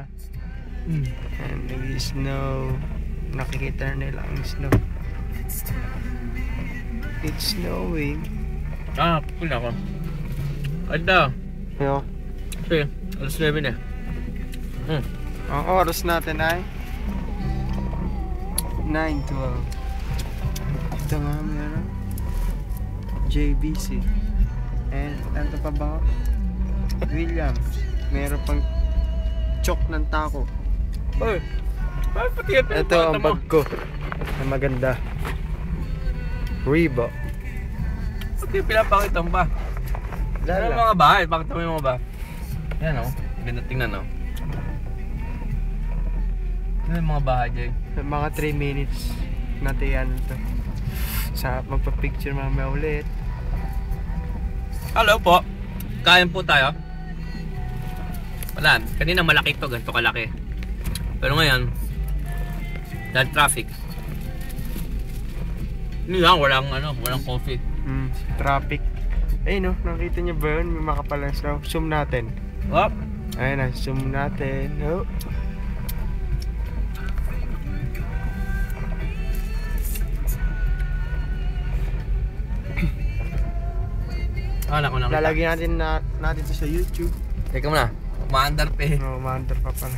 na. And nag-snow. Nakikita na nila ang snow. It's snowing. Pula ko. Ada. Yo. Sige, alas 9 na. Ang oras natin ay 9:12. Ito nga meron JBC. And ano pa ba? Williams. Meron pang chok ng taco. Oy. Bakit pati yan? Ito ang bag ko na maganda. Reebok. Pati pinapakita mo ba? Ano yung mga bahay? Pakita mo yung mga bahay. Yan o. Ganda tingnan o. Ano yung mga bahay dyan? Mga 3 minutes natin yan ito. Sa magpa-picture mamaya ulit. Hello po. Kain po tayo. Wala. Kanina malaki ito. Ganito kalaki. Pero ngayon, dahil traffic. Hindi lang. Walang coffee. Traffic. Ayun no. Nakita niyo ba yun? May makapalang snow. Zoom natin. Wap. Ayun na. Zoom natin. Oh. Lalagyan natin ito sa YouTube. Teka muna. Maandar pa eh. No, maandar pa pala.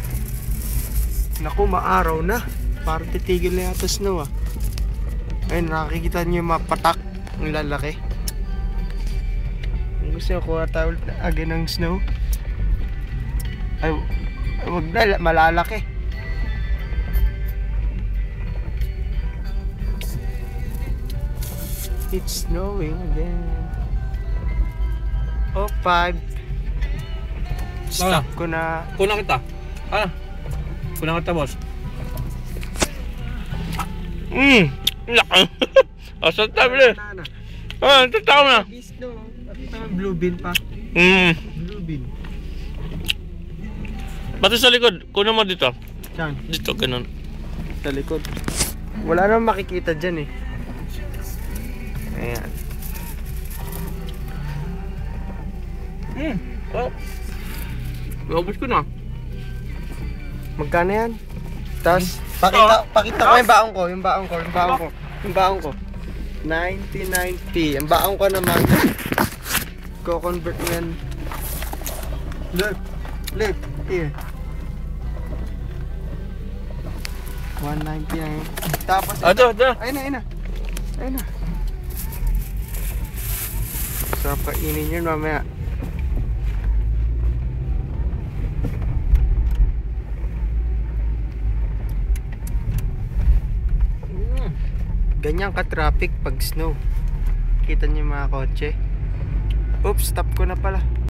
Naku, maaraw na. Parang titigil na yata snow ah. Ayun, nakikita niyo yung mapatak. Ang lalaki. Kung gusto nyo kuha tayo again ng snow. Ay, wag na, malalaki. It's snowing again. Oh, 5. Stop ko na. Kulang kita. Kulang kita, boss. Laki. Asa tabi na. Ito tao na. Blue bean pa. Blue bean. Pati sa likod. Kunin mo dito. Saan? Dito, ganun. Sa likod. Wala namang makikita dyan eh. Ayan. Oh. Naubos ko na. Magkano yan? Tapos, pakita ko yung baong ko. 99p. Ang baong ko naman, ko-convert yan. Look, here. 190 na yun. Tapos, Ito. ayun na. Sarap kainin yun mamaya. Ganyan ka-traffic pag snow. Kita niyo mga kotse. Oops, stop ko na pala.